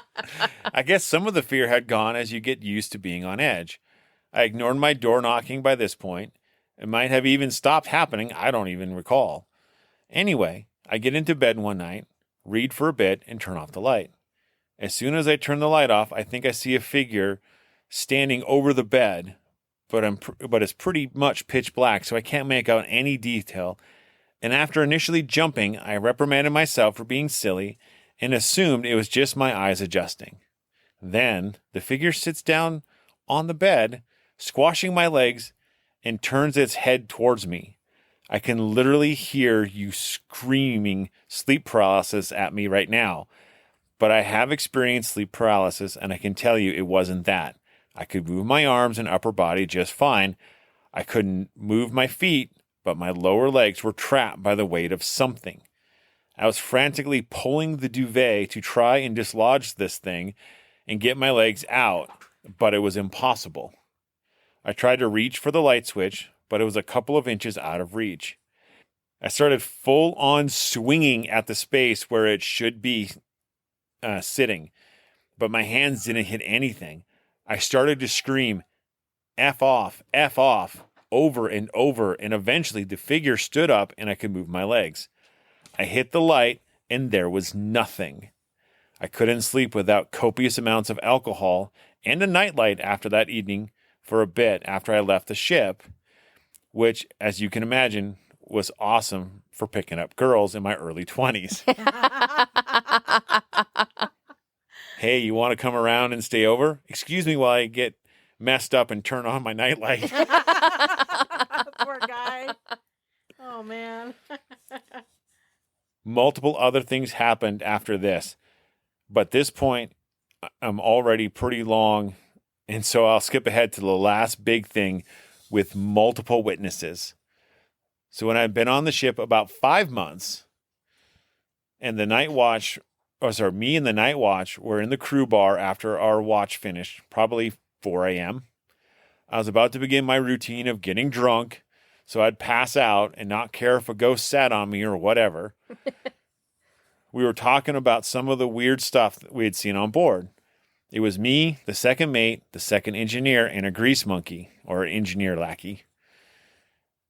guess some of the fear had gone as you get used to being on edge. I ignored my door knocking by this point. It might have even stopped happening. I don't even recall. Anyway, I get into bed one night, read for a bit, and turn off the light. As soon as I turn the light off, I think I see a figure standing over the bed, but it's pretty much pitch black, so I can't make out any detail. And after initially jumping, I reprimanded myself for being silly and assumed it was just my eyes adjusting. Then the figure sits down on the bed, squashing my legs, and turns its head towards me. I can literally hear you screaming sleep paralysis at me right now. But I have experienced sleep paralysis, and I can tell you it wasn't that. I could move my arms and upper body just fine. I couldn't move my feet, but my lower legs were trapped by the weight of something. I was frantically pulling the duvet to try and dislodge this thing and get my legs out, but it was impossible. I tried to reach for the light switch, but it was a couple of inches out of reach. I started full-on swinging at the space where it should be sitting, but my hands didn't hit anything. I started to scream, F off, over and over, and eventually the figure stood up and I could move my legs. I hit the light and there was nothing. I couldn't sleep without copious amounts of alcohol and a nightlight after that evening for a bit after I left the ship, which, as you can imagine, was awesome for picking up girls in my early 20s. Hey, you want to come around and stay over? Excuse me while I get messed up and turn on my nightlight. Poor guy. Oh, man. Multiple other things happened after this, but this point, I'm already pretty long, and so I'll skip ahead to the last big thing with multiple witnesses. So when I'd been on the ship about 5 months, and the night watch, me and the night watch were in the crew bar after our watch finished, probably 4 a.m. I was about to begin my routine of getting drunk, so I'd pass out and not care if a ghost sat on me or whatever. We were talking about some of the weird stuff that we had seen on board. It was me, the second mate, the second engineer, and a grease monkey, or an engineer lackey.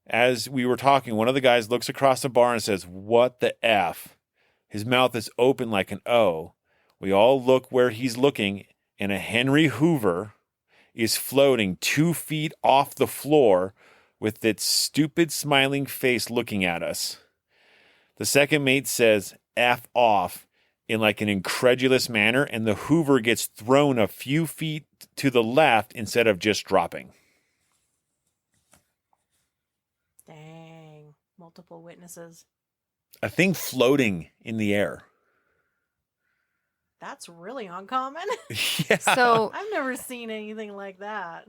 As we were talking, one of the guys looks across the bar and says, "What the F?" His mouth is open like an O. We all look where he's looking, and a Henry Hoover is floating 2 feet off the floor with its stupid smiling face looking at us. The second mate says, "F off," in like an incredulous manner, and the Hoover gets thrown a few feet to the left instead of just dropping. Dang. Multiple witnesses. A thing floating in the air. That's really uncommon. Yeah. So I've never seen anything like that.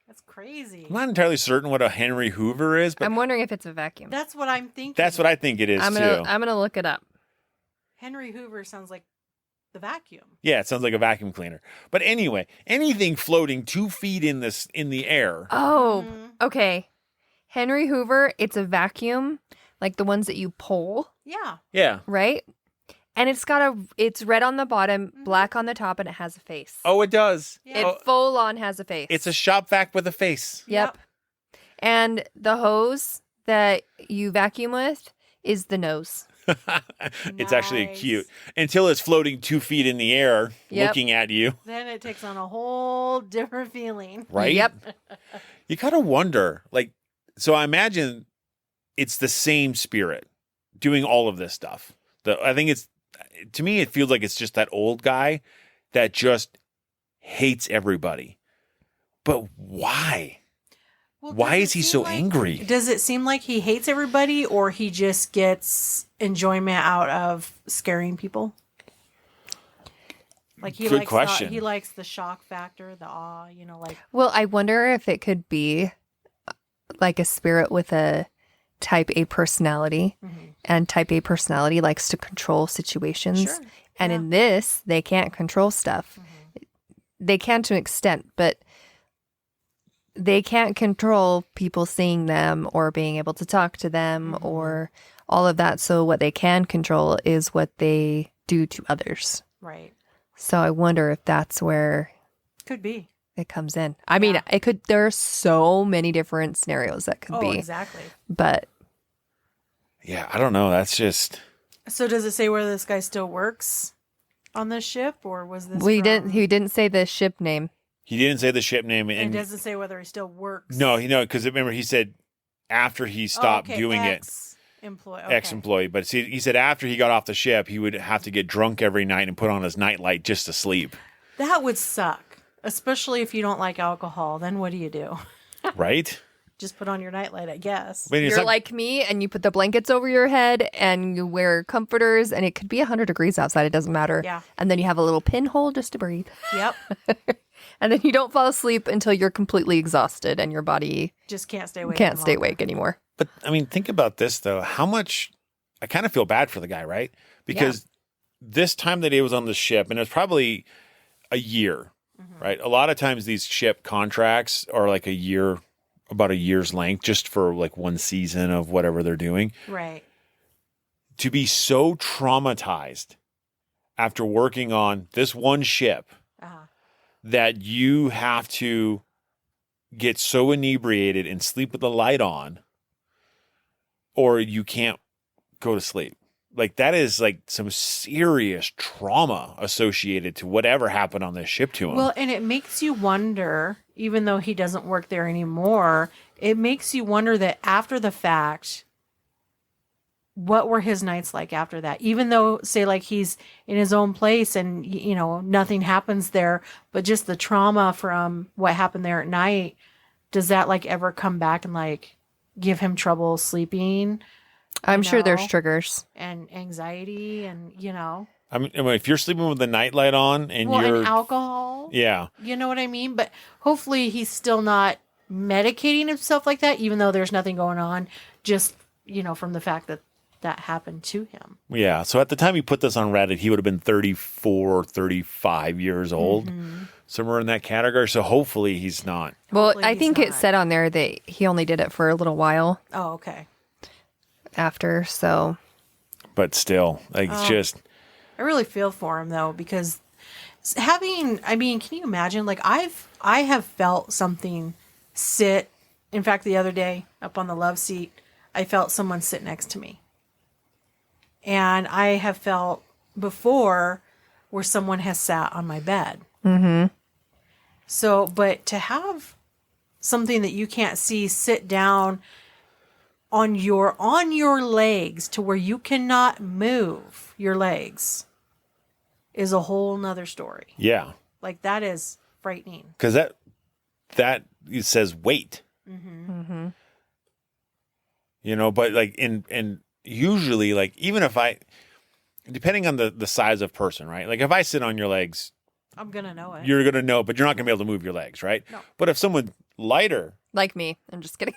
That's crazy. I'm not entirely certain what a Henry Hoover is, but I'm wondering if it's a vacuum. That's what I'm thinking. that's what I think it is I'm too. gonna look it up. Henry Hoover sounds like the vacuum. Yeah, it sounds like a vacuum cleaner. But anyway, anything floating 2 feet in the air. Oh, Mhm. okay. Henry Hoover, it's a vacuum, like the ones that you pull, Yeah. Yeah. right? And it's red on the bottom, black on the top, and it has a face. Oh, it does. Yeah. It Oh, full on has a face. it's a shop vac with a face. Yep. And the hose that you vacuum with is the nose. It's actually Nice. cute until it's floating 2 feet in the air, Yep. looking at you. Then it takes on a whole different feeling. Right? Yep. You gotta wonder, so I imagine it's the same spirit doing all of this stuff. I think to me, it feels like it's just that old guy that just hates everybody. But why? Well, Why does is it he seem so like- angry? Does it seem like he hates everybody or he just gets enjoyment out of scaring people? Like he Good likes question. he likes the shock factor, the awe, like Well, I wonder if it could be like a spirit with a type A personality, and type A personality likes to control situations. Sure. And Yeah. in this, they can't control stuff. They can to an extent, but they can't control people seeing them or being able to talk to them or all of that. So what they can control is what they do to others. right. So I wonder if that's where Could be. it comes in. I mean, it could. There are so many different scenarios that could Oh, be, exactly. but Yeah, I don't know. That's just So does it say whether this guy still works on this ship or was this we from- didn't. He didn't say the ship name. he didn't say the ship name, It and doesn't say whether he still works. no, because remember he said after he stopped doing it. Ex-employee, but see, he said after he got off the ship, he would have to get drunk every night and put on his nightlight just to sleep. That would suck, especially if you don't like alcohol. Then what do you do? Right? Just put on your nightlight, I guess. I mean, it's You're not- like me, and you put the blankets over your head, and you wear comforters, and it could be 100 degrees outside. It doesn't matter. Yeah. And then you have a little pinhole just to breathe, Yep. and then you don't fall asleep until you're completely exhausted and your body Just can't stay awake. can't any stay longer. awake anymore. But I mean, think about this though. How much I kind of feel bad for the guy, right? Because this time that he was on the ship, and it was probably a year, right? A lot of times these ship contracts are like a year, about a year's length, just for like one season of whatever they're doing. Right. To be so traumatized after working on this one ship Uh-huh. that you have to get so inebriated and sleep with the light on, or you can't go to sleep. like that is like some serious trauma associated to whatever happened on this ship to him. Well, and it makes you wonder, even though he doesn't work there anymore, it makes you wonder that after the fact, what were his nights like after that? Even though, say, like he's in his own place and, you know, nothing happens there, but just the trauma from what happened there at night, does that like ever come back and like give him trouble sleeping? I'm sure there's know? triggers. And anxiety and, you know. I mean, if you're sleeping with the nightlight on and you're and alcohol. Yeah. You know what I mean? But hopefully he's still not medicating himself like that, even though there's nothing going on, just, you know, from the fact that that happened to him. Yeah. So at the time he put this on Reddit, he would have been 34, 35 years old, somewhere in that category. So hopefully he's not. Well, Hopefully I he's think it not. said on there that he only did it for a little while Oh, okay. after. So But still, like, it's just, I really feel for him though, because having, I mean, can you imagine? Like I have felt something sit. In fact, the other day up on the love seat, I felt someone sit next to me. And I have felt before where someone has sat on my bed. Mm-hmm. So, but to have something that you can't see sit down on your legs to where you cannot move your legs is a whole nother story. yeah. Like that is frightening. Because that it says wait. You know, but like and usually, like, even if depending on the size of person, right? Like if I sit on your legs, I'm going to know it. you're going to know, but you're not going to be able to move your legs, right? No. But if someone lighter, like me, I'm just kidding.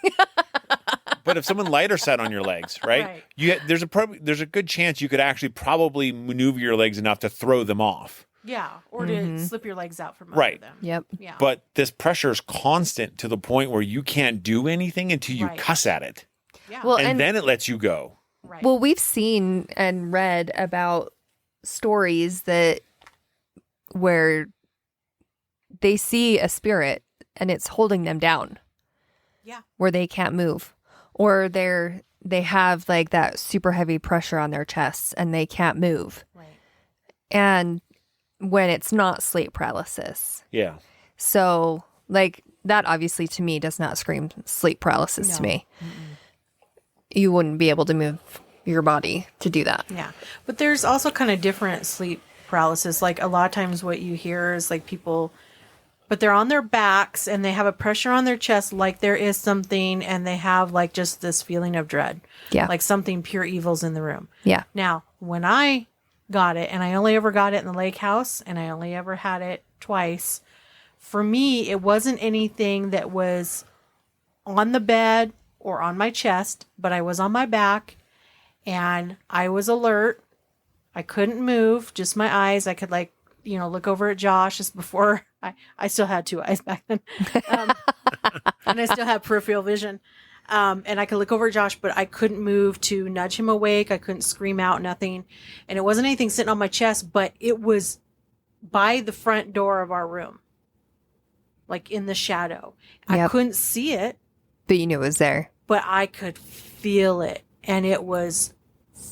but if someone lighter sat on your legs, right? Right. There's a good chance you could actually probably maneuver your legs enough to throw them off. Yeah. Or to slip your legs out from Right. under them. Yep. Yeah. But this pressure is constant to the point where you can't do anything until you Right. cuss at it. yeah. Well, And then it lets you go. right. Well, we've seen and read about stories that where they see a spirit and it's holding them down. Yeah. Where they can't move. Or they have like that super heavy pressure on their chests and they can't move. right. And when it's not sleep paralysis. Yeah. So, like, that obviously to me does not scream sleep paralysis to No. me. You wouldn't be able to move your body to do that. Yeah. But there's also kind of different sleep paralysis. Like a lot of times what you hear is like people, but they're on their backs and they have a pressure on their chest like there is something, and they have like just this feeling of dread. Yeah. Like something pure evil's in the room. Yeah. Now, when I got it, and I only ever got it in the lake house, and I only ever had it twice, for me, it wasn't anything that was on the bed or on my chest, but I was on my back and I was alert. I couldn't move, just my eyes. I could like, you know, look over at Josh just before I still had two eyes back then. And I still had peripheral vision. And I could look over at Josh, but I couldn't move to nudge him awake. I couldn't scream out, nothing. And it wasn't anything sitting on my chest, but it was by the front door of our room, like in the shadow. I Yep. couldn't see it, But you knew it was there. but I could feel it. And it was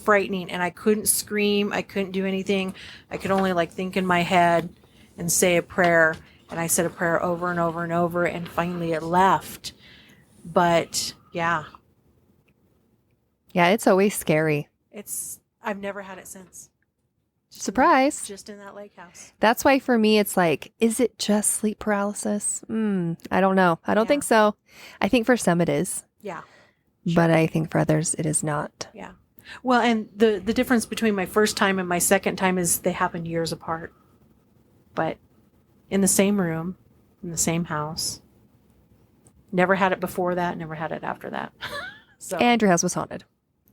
frightening. And I couldn't scream. I couldn't do anything. I could only like think in my head and say a prayer. And I said a prayer over and over and over. And finally it left. But yeah, Yeah, it's always scary. I've never had it since. Surprise. Just in that lake house. That's why for me, it's like, is it just sleep paralysis? I don't know. I don't Yeah. think so. I think for some it is, Yeah. but I think for others it is not. Yeah. Well, and the difference between my first time and my second time is they happened years apart. But in the same room, in the same house. Never had it before that, never had it after that. So And your house was haunted.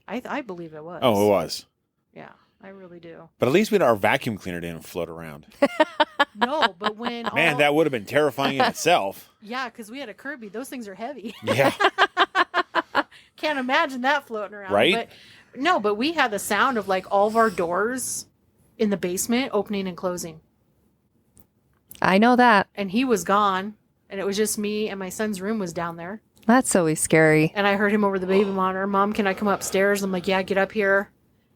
I believe it was. Oh, it was. Yeah, I really do. But at least our vacuum cleaner didn't float around. No, but when Man, that would have been terrifying in itself. yeah, because we had a Kirby. Those things are heavy. Yeah. Can't imagine that floating around. Right? But we had the sound of like all of our doors in the basement opening and closing. I know that. And he was gone. And it was just me, and my son's room was down there. That's always scary. And I heard him over the baby monitor. Mom, can I come upstairs? I'm like, yeah, get up here.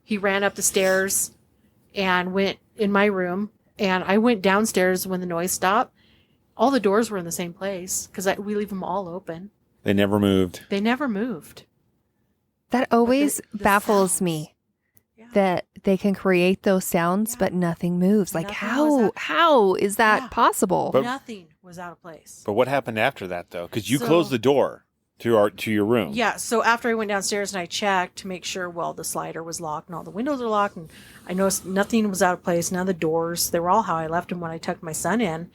he ran up the stairs and went in my room. And I went downstairs when the noise stopped. All the doors were in the same place because we leave them all open. They never moved. They never moved. That always the baffles sounds. me Yeah. that they can create those sounds, but nothing moves. Like Nothing was how is that Yeah. possible? But- Nothing was out of place. But what happened after that, though? Because you So- closed the door to your room. Yeah, so after I went downstairs and I checked to make sure, well, the slider was locked and all the windows are locked, and I noticed nothing was out of place. None of the doors, they were all how I left them when I tucked my son in.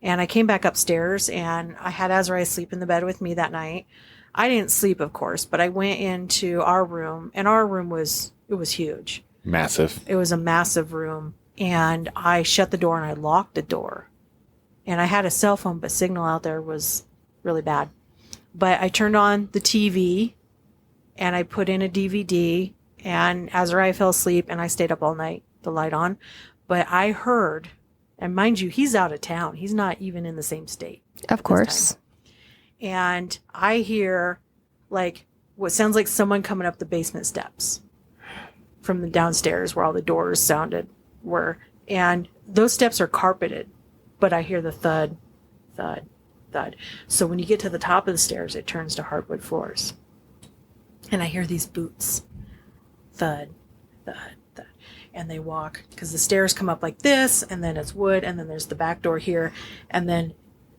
And I came back upstairs and I had Azariah sleep in the bed with me that night. I didn't sleep, of course, but I went into our room, and our room was huge. Massive. It was a massive room, and I shut the door and I locked the door. And I had a cell phone, but signal out there was really bad. But I turned on the TV and I put in a DVD, and Azariah fell asleep and I stayed up all night, the light on. But I heard, and mind you, he's out of town. He's not even in the same state. Of course. And I hear like what sounds like someone coming up the basement steps from the downstairs where all the doors were. And those steps are carpeted, but I hear the thud, thud, thud. So when you get to the top of the stairs, it turns to hardwood floors. And I hear these boots, thud, thud, thud. And they walk, because the stairs come up like this, and then it's wood, and then there's the back door here, and then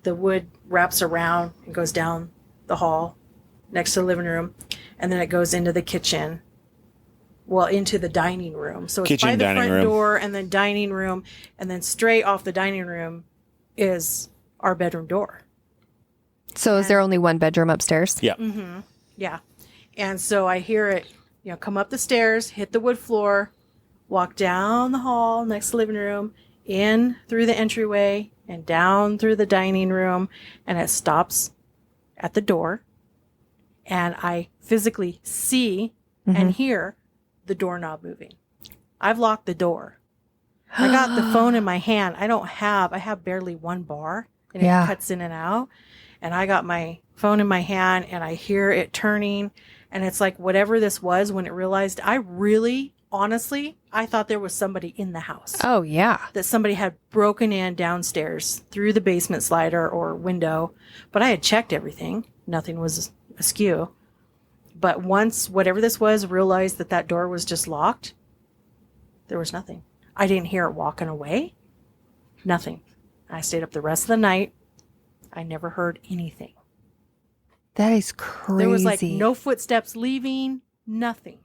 the wood wraps around and goes down the hall next to the living room, and then it goes into the kitchen, well, into the dining room. So it's Kitchen, by the dining front room. door, and then dining room, and then straight off the dining room is our bedroom door. So is there only one bedroom upstairs? Yeah. Yeah. And so I hear it, come up the stairs, hit the wood floor, walk down the hall next to the living room, in through the entryway, and down through the dining room, and it stops at the door. And I physically see and hear the doorknob moving. I've locked the door. I got the phone in my hand. I have barely one bar, and Yeah. it cuts in and out. And I got my phone in my hand, and I hear it turning. And it's like whatever this was, when it realized, honestly, I thought there was somebody in the house. Oh yeah. That somebody had broken in downstairs through the basement slider or window. But I had checked everything. Nothing was askew. But once whatever this was realized that door was just locked, there was nothing. I didn't hear it walking away. Nothing. I stayed up the rest of the night. I never heard anything. That is crazy. There was like no footsteps leaving, nothing.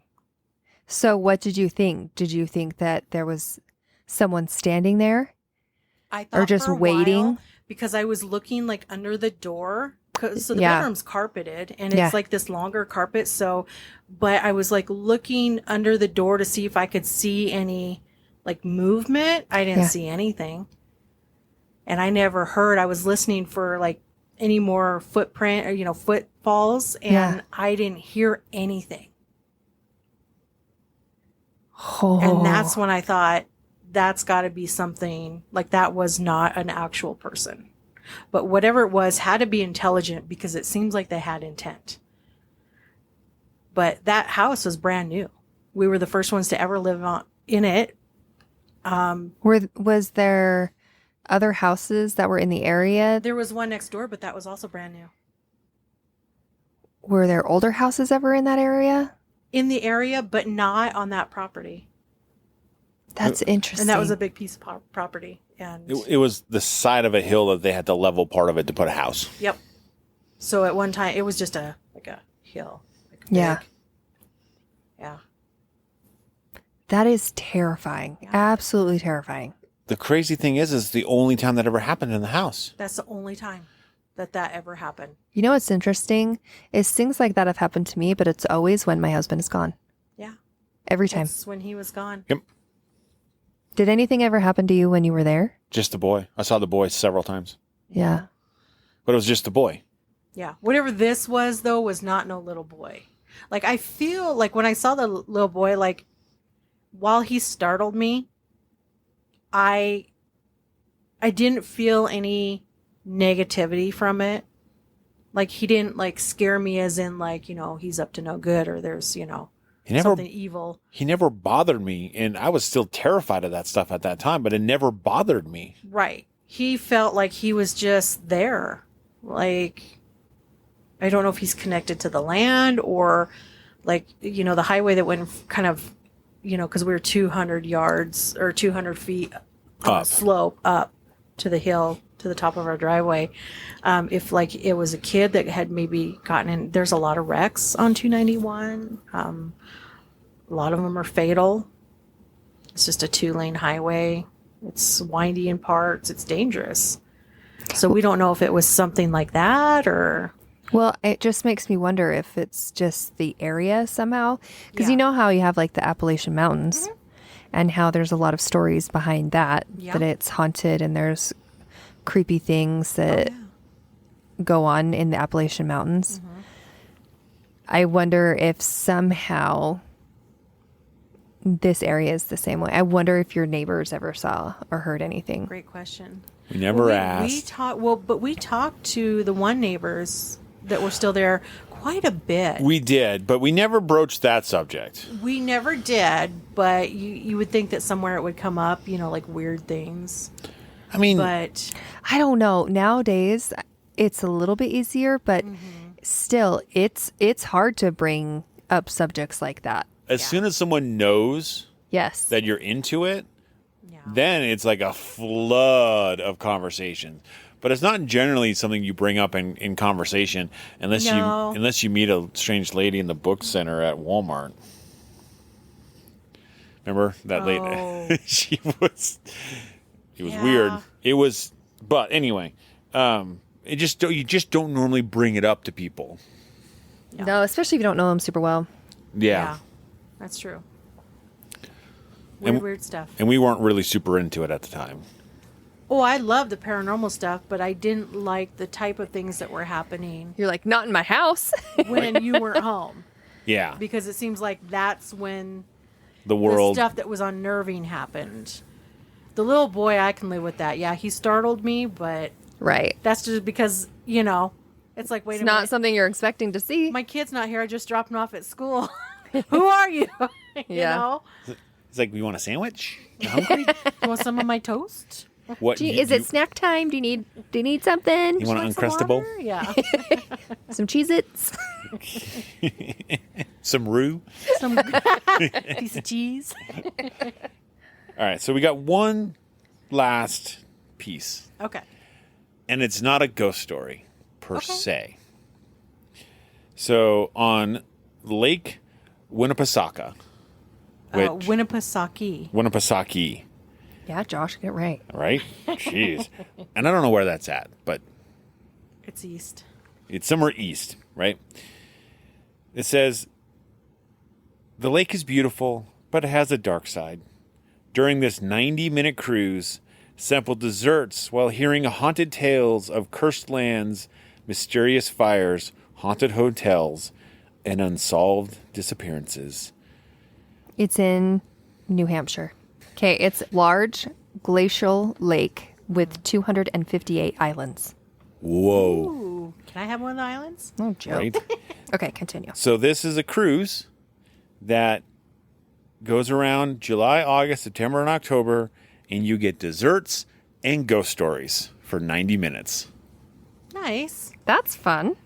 So what did you think? Did you think that there was someone standing there? I thought Or just for a waiting? while, because I was looking like under the door. So the Yeah. bedroom's carpeted, and Yeah. it's like this longer carpet. So, but I was like looking under the door to see if I could see any like movement. I didn't Yeah. see anything. And I never heard, I was listening for like any more footprint or, footfalls, and Yeah. I didn't hear anything. Oh. And that's when I thought, that's got to be something, like that was not an actual person. But whatever it was had to be intelligent, because it seems like they had intent. But that house was brand new. We were the first ones to ever live in it. Was there other houses that were in the area? There was one next door, but that was also brand new. Were there older houses ever in that area? In the area, but not on that property. That's interesting. And that was a big piece of property. And It was the side of a hill that they had to level part of it to put a house. yep. So at one time, it was just a hill. Like Yeah. big. Yeah. That is terrifying. Yeah. Absolutely terrifying. The crazy thing is the only time that ever happened in the house. That's the only time that ever happened. You know what's interesting is things like that have happened to me, but it's always when my husband is gone. Yeah. Every time. That's when he was gone. Yep. Did anything ever happen to you when you were there? Just the boy. I saw the boy several times, Yeah. but it was just the boy. Yeah. Whatever this was, though, was not no little boy. Like, I feel like when I saw the little boy, like, while he startled me, I didn't feel any negativity from it. Like, he didn't, like, scare me as in, like, he's up to no good, or there's, something evil. He never bothered me, and I was still terrified of that stuff at that time, but it never bothered me. Right. He felt like he was just there. Like, I don't know if he's connected to the land or like, the highway that went kind of, because we were 200 yards or 200 feet Up. slope up to the hill to the top of our driveway. If like it was a kid that had maybe gotten in, there's a lot of wrecks on 291. A lot of them are fatal. It's just a 2-lane highway. It's windy in parts. It's dangerous. So we don't know if it was something like that or... Well, it just makes me wonder if it's just the area somehow. Because Yeah. you know how you have like the Appalachian Mountains and how there's a lot of stories behind that, Yeah. that it's haunted and there's creepy things that go on in the Appalachian Mountains. I wonder if somehow this area is the same way. I wonder if your neighbors ever saw or heard anything. Great question. We never We asked. talked to the one neighbors that were still there quite a bit. We did, but we never broached that subject. We never did, but you would think that somewhere it would come up, like weird things. I mean, But I don't know. Nowadays, it's a little bit easier, but still, it's hard to bring up subjects like that. as soon as someone knows Yes. that you're into it, yeah. then it's like a flood of conversation. But it's not generally something you bring up in conversation unless No. you meet a strange lady in the book center at Walmart. Remember that Oh. lady? It was Yeah. weird. It was, but anyway, you just don't normally bring it up to people. No, especially if you don't know them super well. Yeah. That's true. And- Weird stuff. And we weren't really super into it at the time. Oh, I love the paranormal stuff, but I didn't like the type of things that were happening You're like, not in my house. when you were home. Yeah. Because it seems like that's when The the world. stuff that was unnerving happened. The little boy, I can live with that. Yeah, he startled me, but Right. that's just because, it's like, wait It's a not minute. something you're expecting to see. My kid's not here. I just dropped him off at school. Who are you? you Yeah. know? It's like, you want a sandwich? You hungry? You want some of my toast? What? Is it snack time? Do you need something? You want an Want some Uncrustable? water? Yeah. Some Cheez-Its? Some roux? Some piece of cheese. All right. So we got one last piece, Okay. and it's not a ghost story per se. So on Lake Winnipesaukee, which Winnipesaukee. Yeah, Josh, get right. right? Jeez. And I don't know where that's at, but It's east. it's somewhere east, right? It says, the lake is beautiful, but it has a dark side. During this 90-minute cruise, sample desserts while hearing haunted tales of cursed lands, mysterious fires, haunted hotels, and unsolved disappearances. It's in New Hampshire. Okay, it's large glacial lake with 258 islands. Whoa. Ooh. Can I have one of the islands? Oh, joke. Right? Okay, continue. So this is a cruise that goes around July, August, September, and October, and you get desserts and ghost stories for 90 minutes. Nice. That's fun.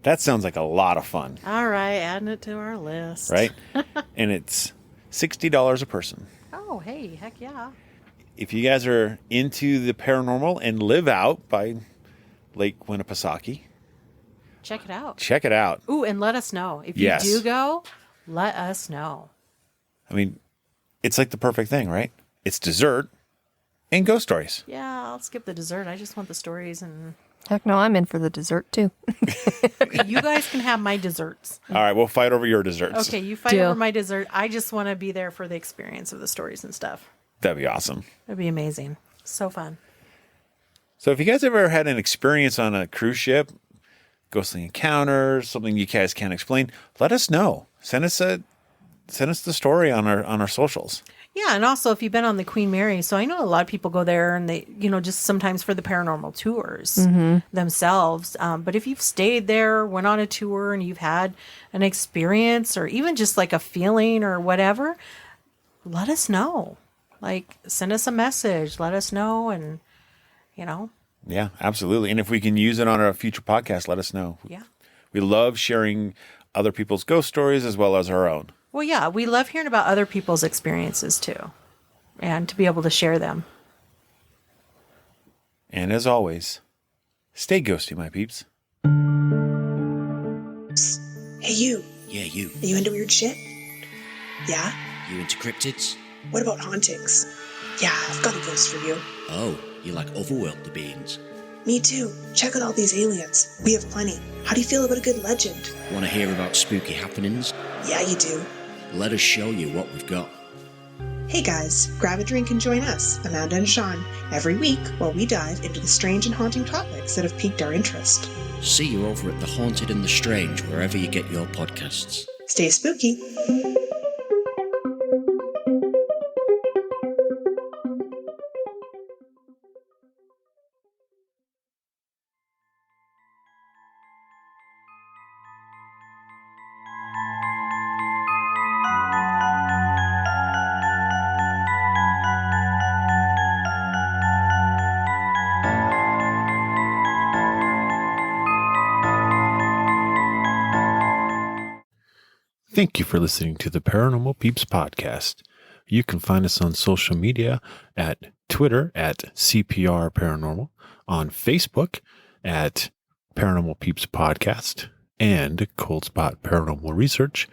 That sounds like a lot of fun, All right. Adding it to our list. right? And it's $60 a person. Oh, hey. Heck yeah. If you guys are into the paranormal and live out by Lake Winnipesaukee, Check it out. check it out. Ooh, and let us know. If Yes. you do go, let us know. I mean, it's like the perfect thing, right? It's dessert and ghost stories. Yeah, I'll skip the dessert. I just want the stories, and Heck no, I'm in for the dessert too. okay, you guys can have my desserts. All right, we'll fight over your desserts. Okay, you fight Deal. over my dessert. I just want to be there for the experience of the stories and stuff. That'd be awesome. It'd be amazing. So fun. So if you guys ever had an experience on a cruise ship, ghostly encounters, something you guys can't explain, let us know. Send us the story on our socials. Yeah, and also if you've been on the Queen Mary, so I know a lot of people go there and they, just sometimes for the paranormal tours themselves. But if you've stayed there, went on a tour, and you've had an experience or even just like a feeling or whatever, let us know. Like, send us a message, let us know, and Yeah, absolutely. And if we can use it on a future podcast, let us know. yeah. We love sharing other people's ghost stories as well as our own. Well, yeah, we love hearing about other people's experiences too, and to be able to share them. And as always, stay ghosty, my peeps. Hey, you. Yeah, you. Are you into weird shit? Yeah? You into cryptids? What about hauntings? Yeah, I've got a ghost for you. Oh, you like otherworldly beings? Me too. Check out all these aliens. We have plenty. How do you feel about a good legend? Want to hear about spooky happenings? Yeah, you do. Let us show you what we've got. Hey guys, grab a drink and join us, Amanda and Sean, every week while we dive into the strange and haunting topics that have piqued our interest. See you over at The Haunted and the Strange, wherever you get your podcasts. Stay spooky. Thank you for listening to the Paranormal Peeps podcast. You can find us on social media at Twitter at CPR Paranormal, on Facebook at Paranormal Peeps Podcast and Cold Spot Paranormal Research.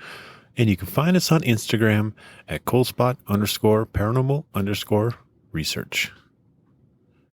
And you can find us on Instagram at coldspot_paranormal_research.